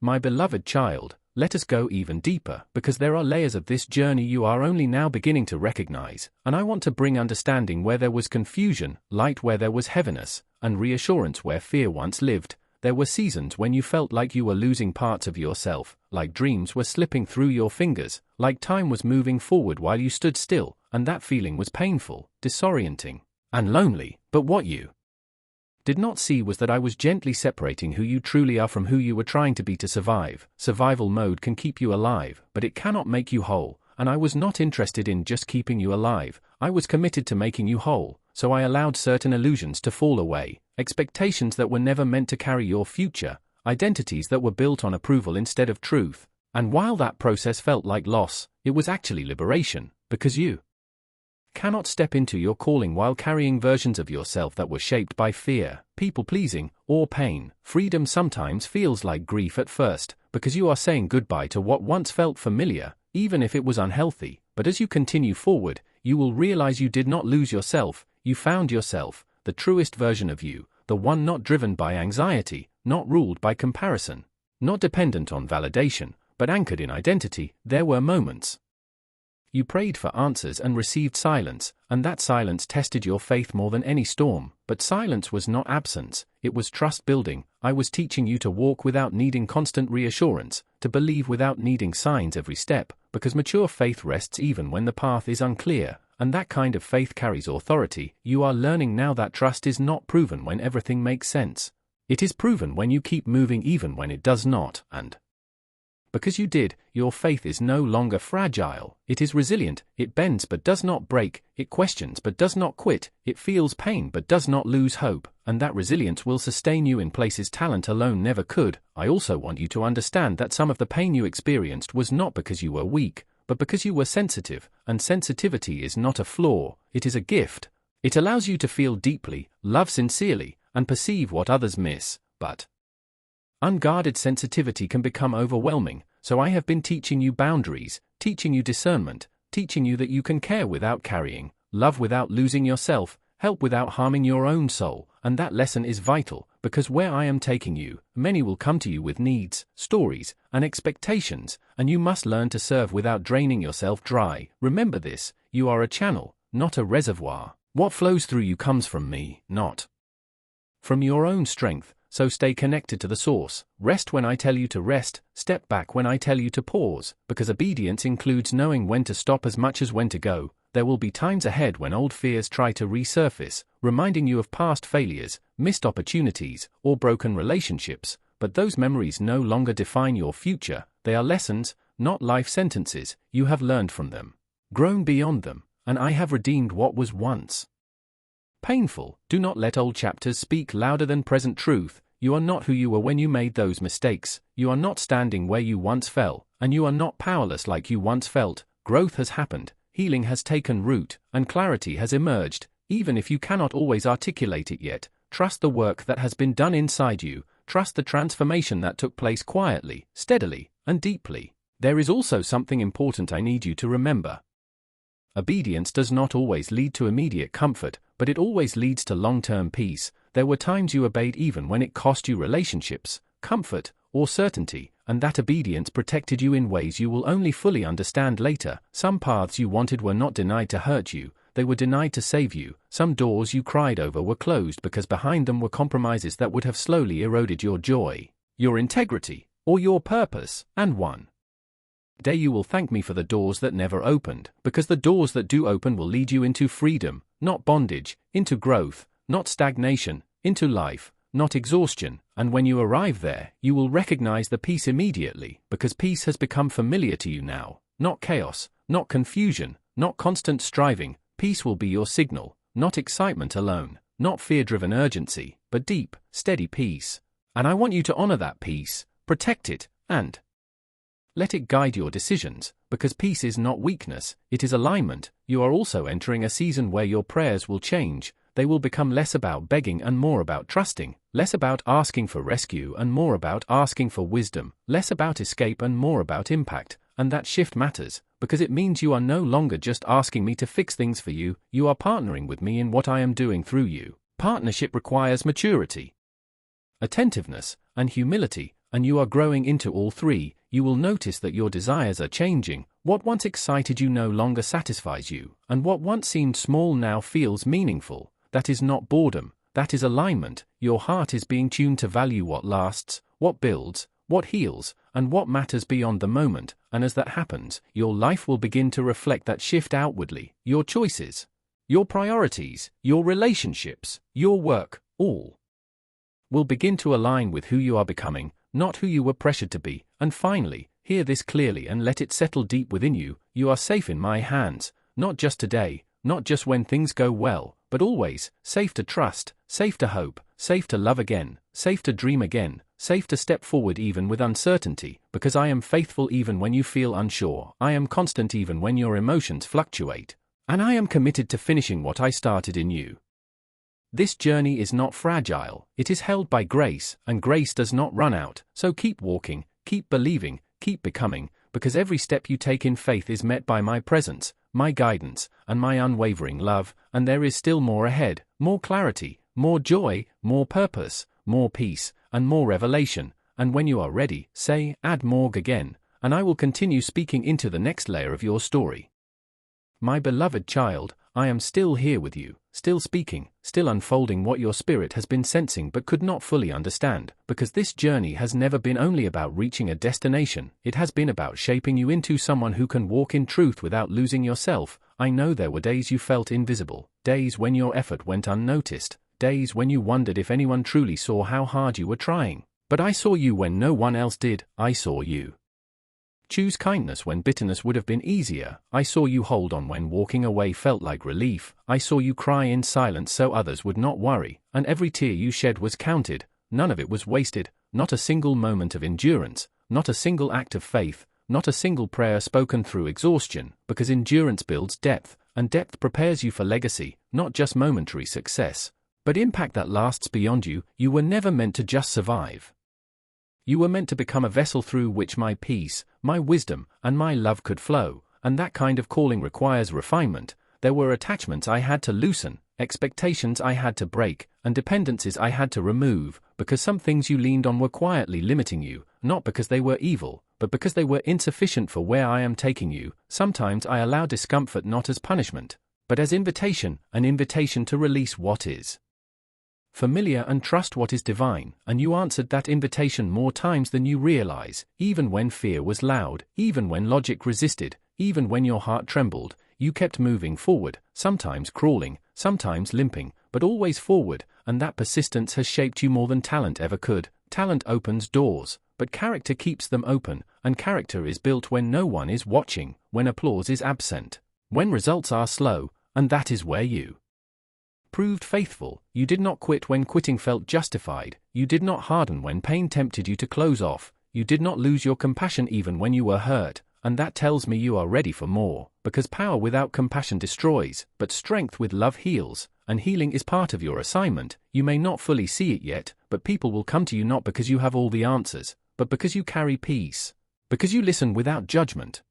My beloved child, let us go even deeper, because there are layers of this journey you are only now beginning to recognize, and I want to bring understanding where there was confusion, light where there was heaviness, and reassurance where fear once lived. There were seasons when you felt like you were losing parts of yourself, like dreams were slipping through your fingers, like time was moving forward while you stood still, and that feeling was painful, disorienting, and lonely. But what you did not see was that I was gently separating who you truly are from who you were trying to be to survive. Survival mode can keep you alive, but it cannot make you whole, and I was not interested in just keeping you alive. I was committed to making you whole, so I allowed certain illusions to fall away, expectations that were never meant to carry your future, identities that were built on approval instead of truth. And while that process felt like loss, it was actually liberation, because you cannot step into your calling while carrying versions of yourself that were shaped by fear, people-pleasing, or pain. Freedom sometimes feels like grief at first, because you are saying goodbye to what once felt familiar, even if it was unhealthy. But as you continue forward, you will realize you did not lose yourself, you found yourself, the truest version of you, the one not driven by anxiety, not ruled by comparison, not dependent on validation, but anchored in identity. There were moments you prayed for answers and received silence, and that silence tested your faith more than any storm. But silence was not absence, it was trust building. I was teaching you to walk without needing constant reassurance, to believe without needing signs every step, because mature faith rests even when the path is unclear, and that kind of faith carries authority. You are learning now that trust is not proven when everything makes sense. It is proven when you keep moving even when it does not, and because you did, your faith is no longer fragile. It is resilient, it bends but does not break, it questions but does not quit, it feels pain but does not lose hope, and that resilience will sustain you in places talent alone never could. I also want you to understand that some of the pain you experienced was not because you were weak, but because you were sensitive, and sensitivity is not a flaw, it is a gift. It allows you to feel deeply, love sincerely, and perceive what others miss, but unguarded sensitivity can become overwhelming, so I have been teaching you boundaries, teaching you discernment, teaching you that you can care without carrying, love without losing yourself, help without harming your own soul, and that lesson is vital, because where I am taking you, many will come to you with needs, stories, and expectations, and you must learn to serve without draining yourself dry. Remember this, you are a channel, not a reservoir. What flows through you comes from me, not from your own strength. So stay connected to the source, rest when I tell you to rest, step back when I tell you to pause, because obedience includes knowing when to stop as much as when to go. There will be times ahead when old fears try to resurface, reminding you of past failures, missed opportunities, or broken relationships, but those memories no longer define your future. They are lessons, not life sentences. You have learned from them, grown beyond them, and I have redeemed what was once painful. Do not let old chapters speak louder than present truth. You are not who you were when you made those mistakes, you are not standing where you once fell, and you are not powerless like you once felt. Growth has happened, healing has taken root, and clarity has emerged. Even if you cannot always articulate it yet, trust the work that has been done inside you, trust the transformation that took place quietly, steadily, and deeply. There is also something important I need you to remember. Obedience does not always lead to immediate comfort, but it always leads to long-term peace. There were times you obeyed even when it cost you relationships, comfort, or certainty, and that obedience protected you in ways you will only fully understand later. Some paths you wanted were not denied to hurt you, they were denied to save you. Some doors you cried over were closed because behind them were compromises that would have slowly eroded your joy, your integrity, or your purpose. And one day you will thank me for the doors that never opened, because the doors that do open will lead you into freedom, not bondage, into growth, not stagnation, into life, not exhaustion. And when you arrive there, you will recognize the peace immediately, because peace has become familiar to you now. Not chaos, not confusion, not constant striving. Peace will be your signal, not excitement alone, not fear-driven urgency, but deep, steady peace. And I want you to honor that peace, protect it, and let it guide your decisions, because peace is not weakness, it is alignment. You are also entering a season where your prayers will change. They will become less about begging and more about trusting, less about asking for rescue and more about asking for wisdom, less about escape and more about impact. And that shift matters, because it means you are no longer just asking me to fix things for you, you are partnering with me in what I am doing through you. Partnership requires maturity, attentiveness, and humility, and you are growing into all three, you will notice that your desires are changing. What once excited you no longer satisfies you, and what once seemed small now feels meaningful. That is not boredom, that is alignment. Your heart is being tuned to value what lasts, what builds, what heals, and what matters beyond the moment, and as that happens, your life will begin to reflect that shift outwardly. Your choices, your priorities, your relationships, your work, all will begin to align with who you are becoming, not who you were pressured to be. And finally, hear this clearly and let it settle deep within you. You are safe in my hands, not just today, not just when things go well, but always. Safe to trust, safe to hope, safe to love again, safe to dream again, safe to step forward even with uncertainty, because I am faithful even when you feel unsure. I am constant even when your emotions fluctuate, and I am committed to finishing what I started in you. This journey is not fragile, it is held by grace, and grace does not run out. So keep walking, keep believing, keep becoming, because every step you take in faith is met by my presence, my guidance, and my unwavering love. And there is still more ahead, more clarity, more joy, more purpose, more peace, and more revelation. And when you are ready, say, add more again, and I will continue speaking into the next layer of your story. My beloved child, I am still here with you, still speaking, still unfolding what your spirit has been sensing but could not fully understand, because this journey has never been only about reaching a destination. It has been about shaping you into someone who can walk in truth without losing yourself. I know there were days you felt invisible, days when your effort went unnoticed, days when you wondered if anyone truly saw how hard you were trying. But I saw you when no one else did. I saw you choose kindness when bitterness would have been easier. I saw you hold on when walking away felt like relief. I saw you cry in silence so others would not worry, and every tear you shed was counted. None of it was wasted, not a single moment of endurance, not a single act of faith, not a single prayer spoken through exhaustion, because endurance builds depth, and depth prepares you for legacy, not just momentary success, but impact that lasts beyond you. You were never meant to just survive. You were meant to become a vessel through which my peace, my wisdom, and my love could flow, and that kind of calling requires refinement. There were attachments I had to loosen, expectations I had to break, and dependencies I had to remove, because some things you leaned on were quietly limiting you, not because they were evil, but because they were insufficient for where I am taking you. Sometimes I allow discomfort not as punishment, but as invitation, an invitation to release what is familiar and trust what is divine, and you answered that invitation more times than you realize, even when fear was loud, even when logic resisted, even when your heart trembled. You kept moving forward, sometimes crawling, sometimes limping, but always forward, and that persistence has shaped you more than talent ever could. Talent opens doors, but character keeps them open, and character is built when no one is watching, when applause is absent, when results are slow, and that is where you proved faithful. You did not quit when quitting felt justified. You did not harden when pain tempted you to close off. You did not lose your compassion even when you were hurt. And that tells me you are ready for more, because power without compassion destroys, but strength with love heals, and healing is part of your assignment. You may not fully see it yet, but people will come to you not because you have all the answers, but because you carry peace, because you listen without judgment,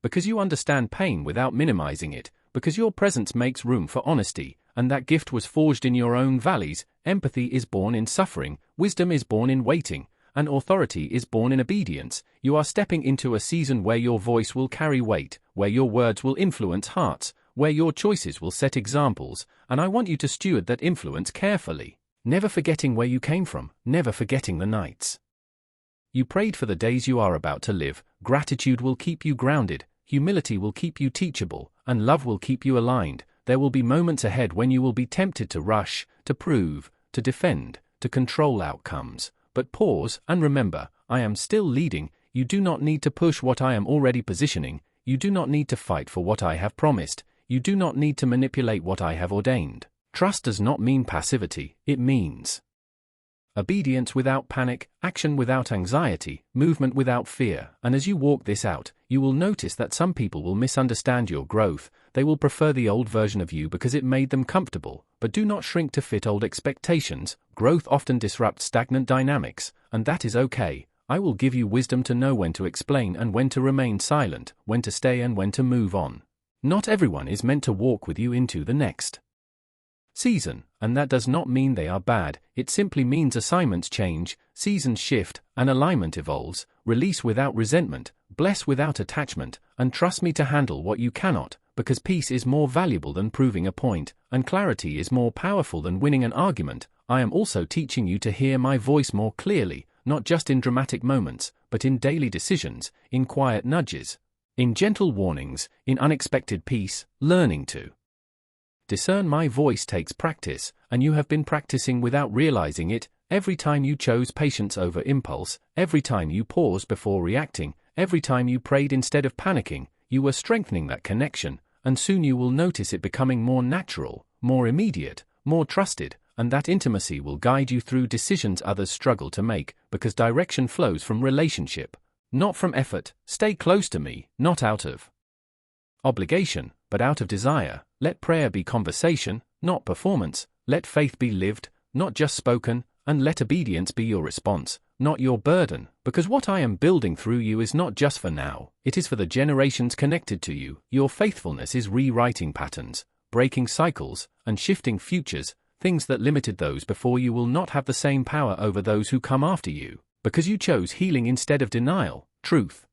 because you understand pain without minimizing it, because your presence makes room for honesty, and that gift was forged in your own valleys. Empathy is born in suffering, wisdom is born in waiting, and authority is born in obedience. You are stepping into a season where your voice will carry weight, where your words will influence hearts, where your choices will set examples, and I want you to steward that influence carefully, never forgetting where you came from, never forgetting the nights you prayed for, the days you are about to live. Gratitude will keep you grounded, humility will keep you teachable, and love will keep you aligned. There will be moments ahead when you will be tempted to rush, to prove, to defend, to control outcomes. But pause and remember, I am still leading. You do not need to push what I am already positioning. You do not need to fight for what I have promised. You do not need to manipulate what I have ordained. Trust does not mean passivity, it means obedience without panic, action without anxiety, movement without fear. And as you walk this out, you will notice that some people will misunderstand your growth. They will prefer the old version of you because it made them comfortable. But do not shrink to fit old expectations. Growth often disrupts stagnant dynamics, and that is okay. I will give you wisdom to know when to explain and when to remain silent, when to stay and when to move on. Not everyone is meant to walk with you into the next Season, and that does not mean they are bad, it simply means assignments change, seasons shift, and alignment evolves. Release without resentment, bless without attachment, and trust me to handle what you cannot, because peace is more valuable than proving a point, and clarity is more powerful than winning an argument. I am also teaching you to hear my voice more clearly, not just in dramatic moments, but in daily decisions, in quiet nudges, in gentle warnings, in unexpected peace. Learning to discern my voice takes practice, and you have been practicing without realizing it. Every time you chose patience over impulse, every time you paused before reacting, every time you prayed instead of panicking, you were strengthening that connection, and soon you will notice it becoming more natural, more immediate, more trusted, and that intimacy will guide you through decisions others struggle to make, because direction flows from relationship, not from effort. Stay close to me, not out of obligation, but out of desire. Let prayer be conversation, not performance. Let faith be lived, not just spoken, and let obedience be your response, not your burden, because what I am building through you is not just for now, it is for the generations connected to you. Your faithfulness is rewriting patterns, breaking cycles, and shifting futures. Things that limited those before you will not have the same power over those who come after you, because you chose healing instead of denial, truth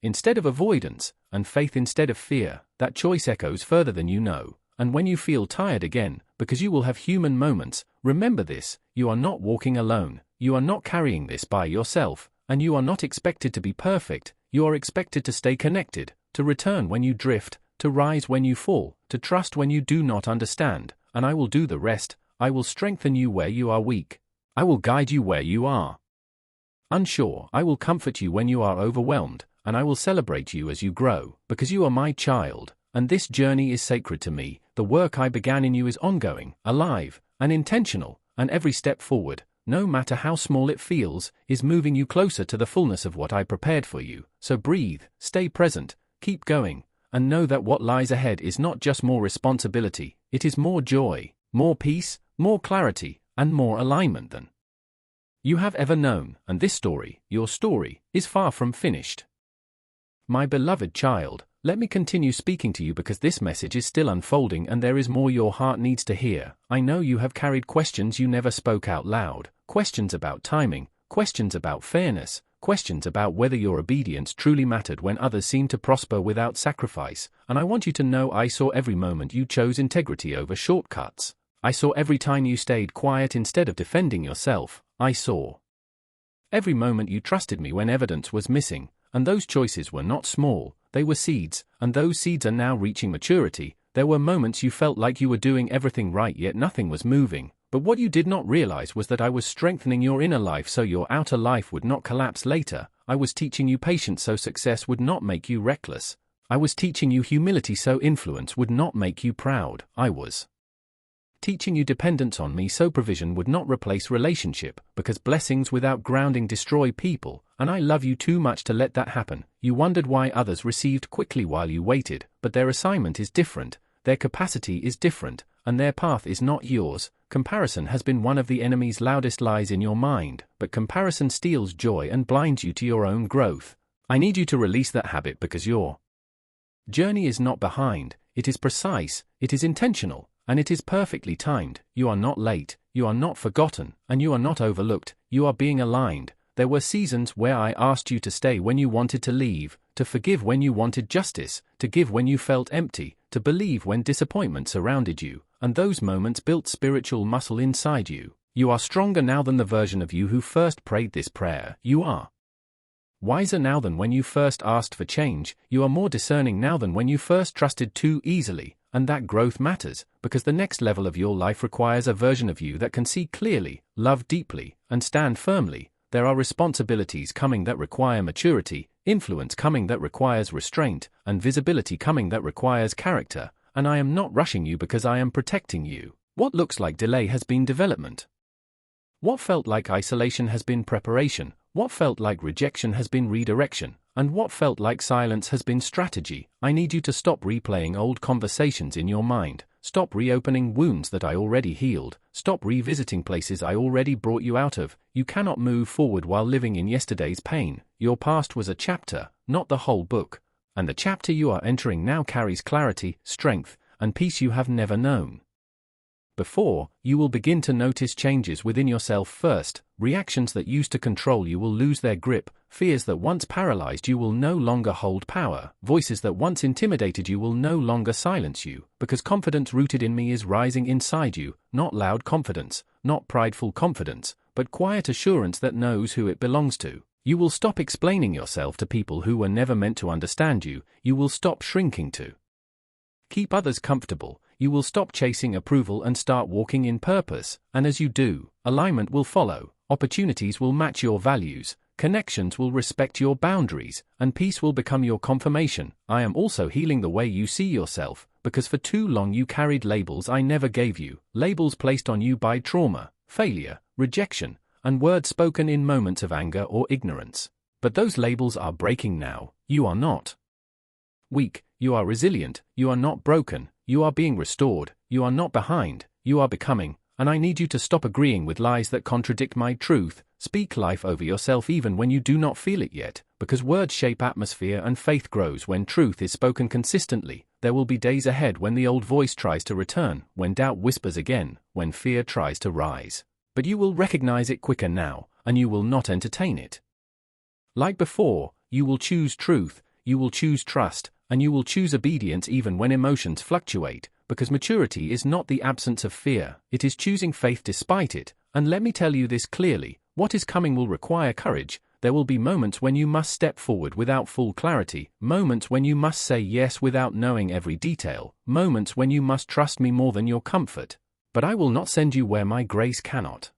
instead of avoidance, and faith instead of fear. That choice echoes further than you know, and when you feel tired again, because you will have human moments, remember this: you are not walking alone, you are not carrying this by yourself, and you are not expected to be perfect. You are expected to stay connected, to return when you drift, to rise when you fall, to trust when you do not understand, and I will do the rest. I will strengthen you where you are weak. I will guide you where you are unsure. I will comfort you when you are overwhelmed, and I will celebrate you as you grow, because you are my child, and this journey is sacred to me. The work I began in you is ongoing, alive, and intentional, and every step forward, no matter how small it feels, is moving you closer to the fullness of what I prepared for you. So breathe, stay present, keep going, and know that what lies ahead is not just more responsibility, it is more joy, more peace, more clarity, and more alignment than you have ever known. And this story, your story, is far from finished. My beloved child, let me continue speaking to you because this message is still unfolding and there is more your heart needs to hear. I know you have carried questions you never spoke out loud, questions about timing, questions about fairness, questions about whether your obedience truly mattered when others seemed to prosper without sacrifice, and I want you to know I saw every moment you chose integrity over shortcuts. I saw every time you stayed quiet instead of defending yourself. I saw every moment you trusted me when evidence was missing. And those choices were not small, they were seeds, and those seeds are now reaching maturity. There were moments you felt like you were doing everything right yet nothing was moving, but what you did not realize was that I was strengthening your inner life so your outer life would not collapse later. I was teaching you patience so success would not make you reckless. I was teaching you humility so influence would not make you proud. I was teaching you dependence on me so provision would not replace relationship, because blessings without grounding destroy people, and I love you too much to let that happen. You wondered why others received quickly while you waited, but their assignment is different, their capacity is different, and their path is not yours. Comparison has been one of the enemy's loudest lies in your mind, but comparison steals joy and blinds you to your own growth. I need you to release that habit because your journey is not behind, it is precise, it is intentional, and it is perfectly timed. You are not late, you are not forgotten, and you are not overlooked. You are being aligned. There were seasons where I asked you to stay when you wanted to leave, to forgive when you wanted justice, to give when you felt empty, to believe when disappointment surrounded you, and those moments built spiritual muscle inside you. You are stronger now than the version of you who first prayed this prayer. You are wiser now than when you first asked for change. You are more discerning now than when you first trusted too easily. And that growth matters, because the next level of your life requires a version of you that can see clearly, love deeply, and stand firmly. There are responsibilities coming that require maturity, influence coming that requires restraint, and visibility coming that requires character, and I am not rushing you because I am protecting you. What looks like delay has been development. What felt like isolation has been preparation, what felt like rejection has been redirection, and what felt like silence has been strategy. I need you to stop replaying old conversations in your mind, stop reopening wounds that I already healed, stop revisiting places I already brought you out of. You cannot move forward while living in yesterday's pain. Your past was a chapter, not the whole book, and the chapter you are entering now carries clarity, strength, and peace you have never known. Before, you will begin to notice changes within yourself first. Reactions that used to control you will lose their grip. Fears that once paralyzed you will no longer hold power. Voices that once intimidated you will no longer silence you, because confidence rooted in me is rising inside you. Not loud confidence, not prideful confidence, but quiet assurance that knows who it belongs to. You will stop explaining yourself to people who were never meant to understand you. You will stop shrinking to keep others comfortable. You will stop chasing approval and start walking in purpose, and as you do, alignment will follow, opportunities will match your values, connections will respect your boundaries, and peace will become your confirmation. I am also healing the way you see yourself, because for too long you carried labels I never gave you, labels placed on you by trauma, failure, rejection, and words spoken in moments of anger or ignorance. But those labels are breaking now. You are not weak, you are resilient, you are not broken, you are being restored, you are not behind, you are becoming, and I need you to stop agreeing with lies that contradict my truth. Speak life over yourself even when you do not feel it yet, because words shape atmosphere and faith grows when truth is spoken consistently. There will be days ahead when the old voice tries to return, when doubt whispers again, when fear tries to rise. But you will recognize it quicker now, and you will not entertain it. Like before, you will choose truth, you will choose trust, and you will choose obedience even when emotions fluctuate, because maturity is not the absence of fear, it is choosing faith despite it. And let me tell you this clearly, what is coming will require courage. There will be moments when you must step forward without full clarity, moments when you must say yes without knowing every detail, moments when you must trust me more than your comfort. But I will not send you where my grace cannot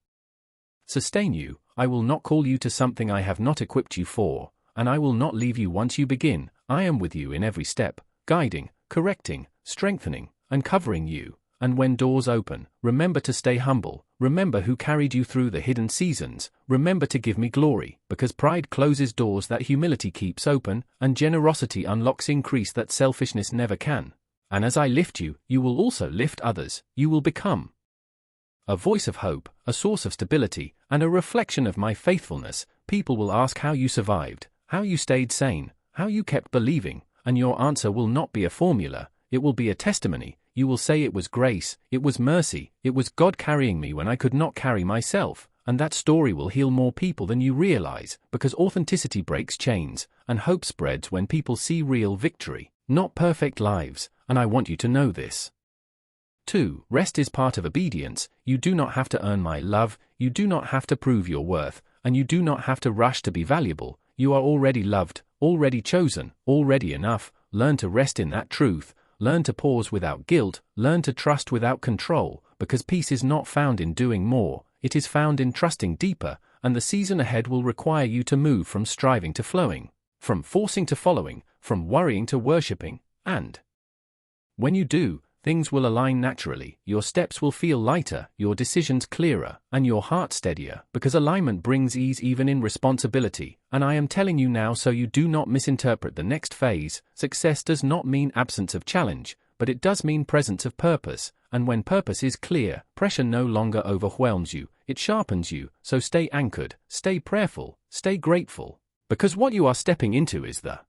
sustain you. I will not call you to something I have not equipped you for, and I will not leave you once you begin. I am with you in every step, guiding, correcting, strengthening, and covering you. And when doors open, remember to stay humble, remember who carried you through the hidden seasons, remember to give me glory, because pride closes doors that humility keeps open, and generosity unlocks increase that selfishness never can. And as I lift you, you will also lift others. You will become a voice of hope, a source of stability, and a reflection of my faithfulness. People will ask how you survived, how you stayed sane, how you kept believing, and your answer will not be a formula, it will be a testimony. You will say it was grace, it was mercy, it was God carrying me when I could not carry myself, and that story will heal more people than you realize, because authenticity breaks chains, and hope spreads when people see real victory, not perfect lives, and I want you to know this. 2. Rest is part of obedience. You do not have to earn my love, you do not have to prove your worth, and you do not have to rush to be valuable. You are already loved, already chosen, already enough. Learn to rest in that truth. Learn to pause without guilt. Learn to trust without control, because peace is not found in doing more, it is found in trusting deeper, and the season ahead will require you to move from striving to flowing, from forcing to following, from worrying to worshipping, and when you do, things will align naturally, your steps will feel lighter, your decisions clearer, and your heart steadier, because alignment brings ease even in responsibility. And I am telling you now so you do not misinterpret the next phase. Success does not mean absence of challenge, but it does mean presence of purpose, and when purpose is clear, pressure no longer overwhelms you, it sharpens you. So stay anchored, stay prayerful, stay grateful, because what you are stepping into is the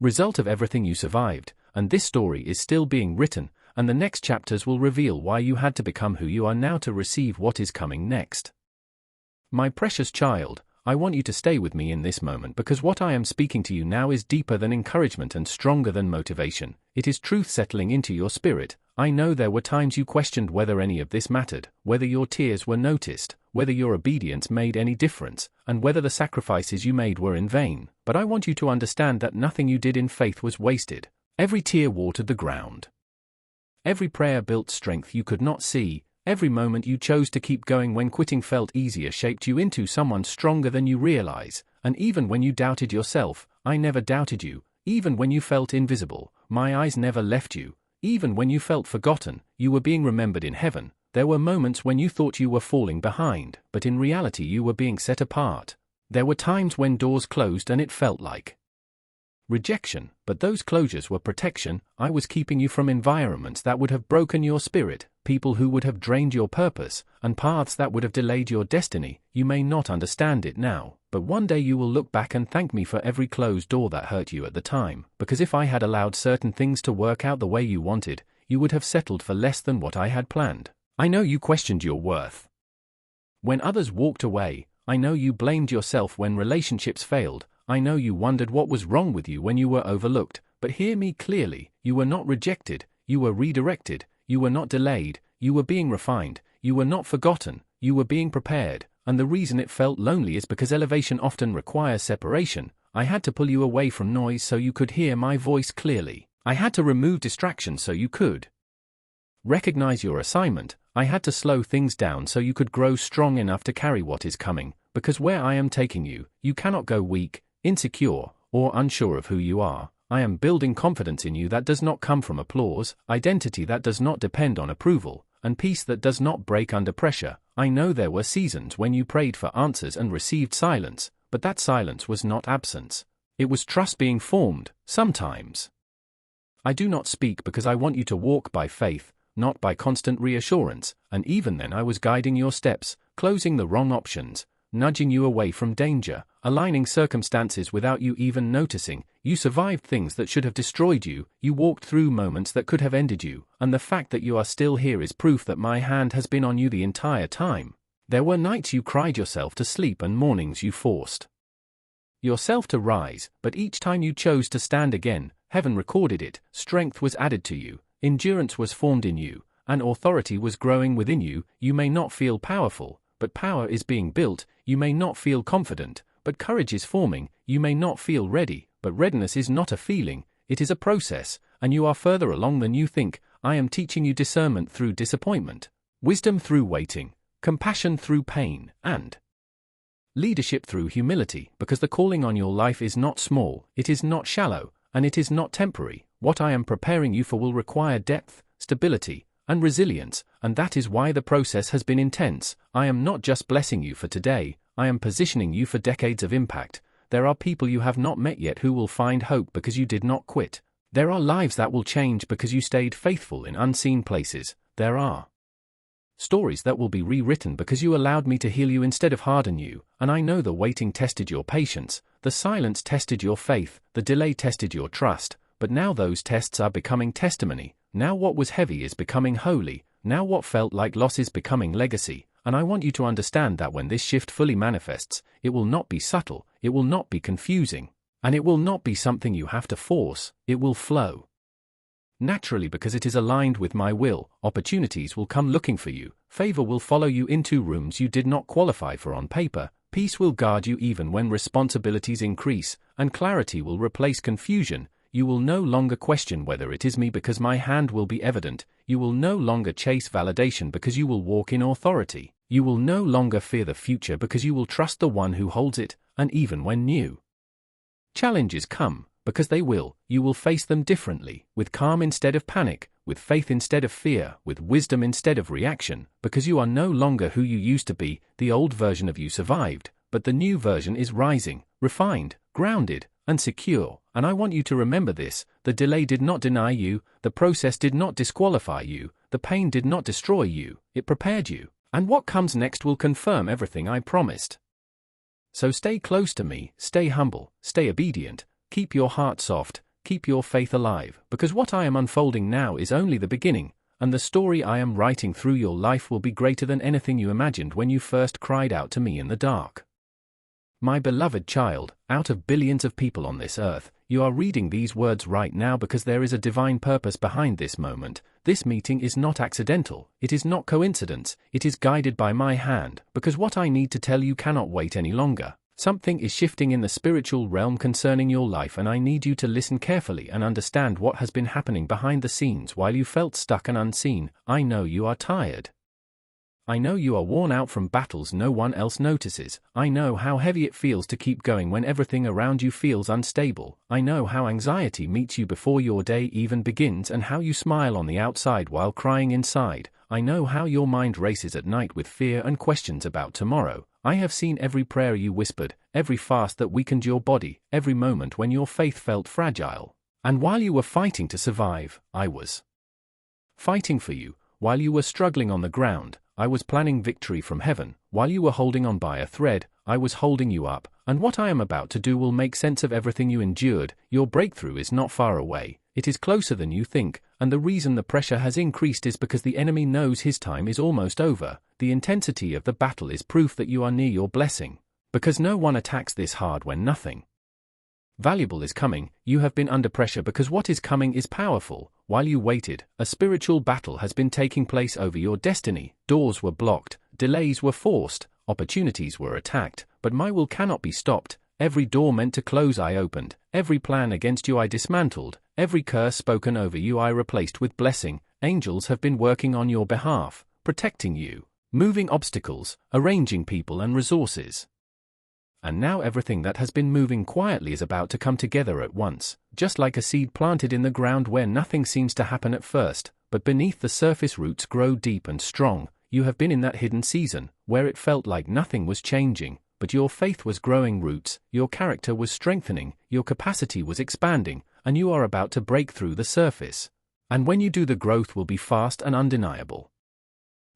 result of everything you survived, and this story is still being written, and the next chapters will reveal why you had to become who you are now to receive what is coming next. My precious child, I want you to stay with me in this moment because what I am speaking to you now is deeper than encouragement and stronger than motivation. It is truth settling into your spirit. I know there were times you questioned whether any of this mattered, whether your tears were noticed, whether your obedience made any difference, and whether the sacrifices you made were in vain. But I want you to understand that nothing you did in faith was wasted. Every tear watered the ground. Every prayer built strength you could not see. Every moment you chose to keep going when quitting felt easier shaped you into someone stronger than you realize. And even when you doubted yourself, I never doubted you. Even when you felt invisible, my eyes never left you. Even when you felt forgotten, you were being remembered in heaven. There were moments when you thought you were falling behind, but in reality you were being set apart. There were times when doors closed and it felt like rejection, but those closures were protection. I was keeping you from environments that would have broken your spirit, people who would have drained your purpose, and paths that would have delayed your destiny. You may not understand it now, but one day you will look back and thank me for every closed door that hurt you at the time, because if I had allowed certain things to work out the way you wanted, you would have settled for less than what I had planned. I know you questioned your worth when others walked away. I know you blamed yourself when relationships failed. I know you wondered what was wrong with you when you were overlooked. But hear me clearly, you were not rejected, you were redirected, you were not delayed, you were being refined, you were not forgotten, you were being prepared, and the reason it felt lonely is because elevation often requires separation. I had to pull you away from noise so you could hear my voice clearly. I had to remove distractions so you could recognize your assignment. I had to slow things down so you could grow strong enough to carry what is coming, because where I am taking you, you cannot go weak, insecure, or unsure of who you are. I am building confidence in you that does not come from applause, identity that does not depend on approval, and peace that does not break under pressure. I know there were seasons when you prayed for answers and received silence, but that silence was not absence. It was trust being formed, sometimes. I do not speak because I want you to walk by faith, not by constant reassurance, and even then I was guiding your steps, closing the wrong options, nudging you away from danger, aligning circumstances without you even noticing. You survived things that should have destroyed you, you walked through moments that could have ended you, and the fact that you are still here is proof that my hand has been on you the entire time. There were nights you cried yourself to sleep and mornings you forced yourself to rise, but each time you chose to stand again, heaven recorded it, strength was added to you, endurance was formed in you, and authority was growing within you. You may not feel powerful, but power is being built. You may not feel confident, but courage is forming. You may not feel ready, but readiness is not a feeling, it is a process, and you are further along than you think. I am teaching you discernment through disappointment, wisdom through waiting, compassion through pain, and leadership through humility, because the calling on your life is not small, it is not shallow, and it is not temporary. What I am preparing you for will require depth, stability, and resilience, and that is why the process has been intense. I am not just blessing you for today, I am positioning you for decades of impact. There are people you have not met yet who will find hope because you did not quit. There are lives that will change because you stayed faithful in unseen places. There are stories that will be rewritten because you allowed me to heal you instead of harden you, and I know the waiting tested your patience, the silence tested your faith, the delay tested your trust, but now those tests are becoming testimony. Now what was heavy is becoming holy, now what felt like loss is becoming legacy, and I want you to understand that when this shift fully manifests, it will not be subtle, it will not be confusing, and it will not be something you have to force. It will flow naturally because it is aligned with my will. Opportunities will come looking for you, favor will follow you into rooms you did not qualify for on paper, peace will guard you even when responsibilities increase, and clarity will replace confusion. You will no longer question whether it is me because my hand will be evident. You will no longer chase validation because you will walk in authority. You will no longer fear the future because you will trust the one who holds it, and even when new challenges come, because they will, you will face them differently, with calm instead of panic, with faith instead of fear, with wisdom instead of reaction, because you are no longer who you used to be. The old version of you survived, but the new version is rising, refined, grounded, and secure, and I want you to remember this. The delay did not deny you, the process did not disqualify you, the pain did not destroy you, it prepared you, and what comes next will confirm everything I promised. So stay close to me, stay humble, stay obedient, keep your heart soft, keep your faith alive, because what I am unfolding now is only the beginning, and the story I am writing through your life will be greater than anything you imagined when you first cried out to me in the dark. My beloved child, out of billions of people on this earth, you are reading these words right now because there is a divine purpose behind this moment. This meeting is not accidental, it is not coincidence, it is guided by my hand, because what I need to tell you cannot wait any longer. Something is shifting in the spiritual realm concerning your life, and I need you to listen carefully and understand what has been happening behind the scenes while you felt stuck and unseen. I know you are tired. I know you are worn out from battles no one else notices. I know how heavy it feels to keep going when everything around you feels unstable. I know how anxiety meets you before your day even begins and how you smile on the outside while crying inside. I know how your mind races at night with fear and questions about tomorrow. I have seen every prayer you whispered, every fast that weakened your body, every moment when your faith felt fragile. And while you were fighting to survive, I was fighting for you. While you were struggling on the ground, I was planning victory from heaven. While you were holding on by a thread, I was holding you up, and what I am about to do will make sense of everything you endured. Your breakthrough is not far away, It is closer than you think, and the reason the pressure has increased is because the enemy knows his time is almost over. The intensity of the battle is proof that you are near your blessing. Because no one attacks this hard when nothing valuable is coming. You have been under pressure because what is coming is powerful. While you waited, a spiritual battle has been taking place over your destiny. Doors were blocked, delays were forced, opportunities were attacked, but my will cannot be stopped. Every door meant to close I opened, every plan against you I dismantled, every curse spoken over you I replaced with blessing. Angels have been working on your behalf, protecting you, moving obstacles, arranging people and resources. And now everything that has been moving quietly is about to come together at once, just like a seed planted in the ground where nothing seems to happen at first, but beneath the surface roots grow deep and strong. You have been in that hidden season, where it felt like nothing was changing, but your faith was growing roots, your character was strengthening, your capacity was expanding, and you are about to break through the surface. And when you do, the growth will be fast and undeniable.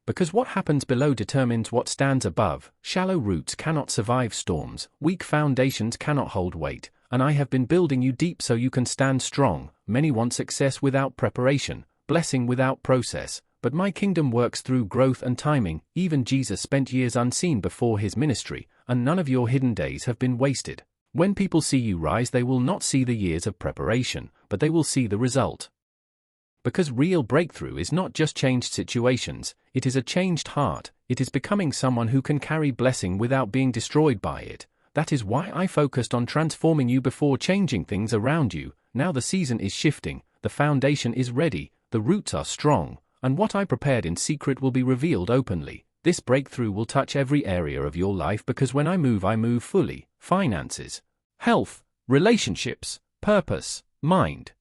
Because what happens below determines what stands above. Shallow roots cannot survive storms, weak foundations cannot hold weight, and I have been building you deep so you can stand strong. Many want success without preparation, blessing without process, but my kingdom works through growth and timing. Even Jesus spent years unseen before his ministry, and none of your hidden days have been wasted. When people see you rise, they will not see the years of preparation, but they will see the result. Because real breakthrough is not just changed situations, it is a changed heart. It is becoming someone who can carry blessing without being destroyed by it. That is why I focused on transforming you before changing things around you. Now the season is shifting, the foundation is ready, the roots are strong, and what I prepared in secret will be revealed openly. This breakthrough will touch every area of your life because when I move fully. Finances, health, relationships, purpose, mind,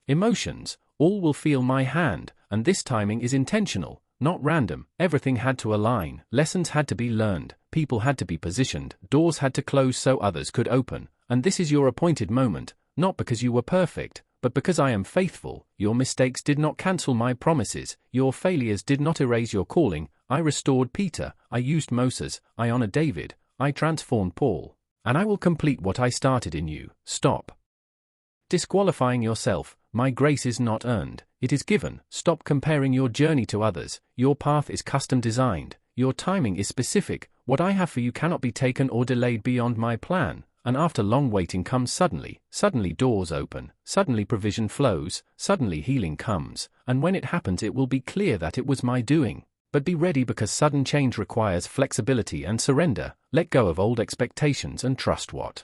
emotions, all will feel my hand, and this timing is intentional, not random. Everything had to align, lessons had to be learned, people had to be positioned, doors had to close so others could open, and this is your appointed moment, not because you were perfect, but because I am faithful. Your mistakes did not cancel my promises, your failures did not erase your calling. I restored Peter, I used Moses, I honored David, I transformed Paul, and I will complete what I started in you. Stop disqualifying yourself. My grace is not earned, it is given. Stop comparing your journey to others. Your path is custom designed, your timing is specific. What I have for you cannot be taken or delayed beyond my plan. And after long waiting comes suddenly doors open, suddenly provision flows, suddenly healing comes, and when it happens it will be clear that it was my doing. But be ready because sudden change requires flexibility and surrender. Let go of old expectations and trust what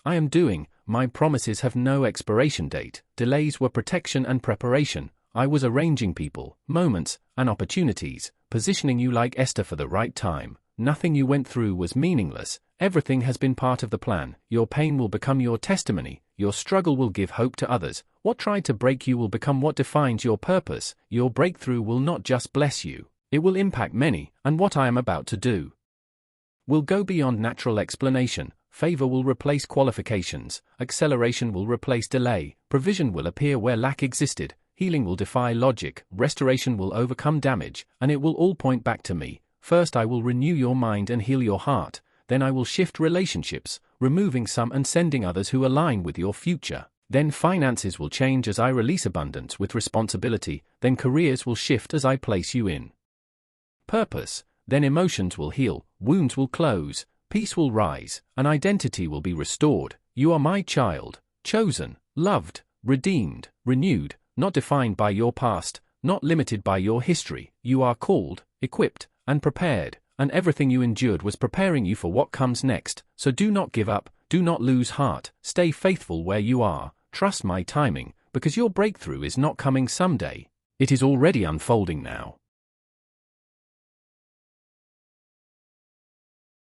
I am doing. My promises have no expiration date. Delays were protection and preparation. I was arranging people, moments, and opportunities, positioning you like Esther for the right time. Nothing you went through was meaningless. Everything has been part of the plan. Your pain will become your testimony. Your struggle will give hope to others. What tried to break you will become what defines your purpose. Your breakthrough will not just bless you, it will impact many, and what I am about to do will go beyond natural explanation. Favor will replace qualifications, acceleration will replace delay, provision will appear where lack existed, healing will defy logic, restoration will overcome damage, and it will all point back to me. First I will renew your mind and heal your heart, then I will shift relationships, removing some and sending others who align with your future. Then finances will change as I release abundance with responsibility, then careers will shift as I place you in purpose, then emotions will heal, wounds will close, peace will rise, and identity will be restored. You are my child, chosen, loved, redeemed, renewed, not defined by your past, not limited by your history. You are called, equipped, and prepared, and everything you endured was preparing you for what comes next. So do not give up, do not lose heart, stay faithful where you are, trust my timing, because your breakthrough is not coming someday. It is already unfolding now.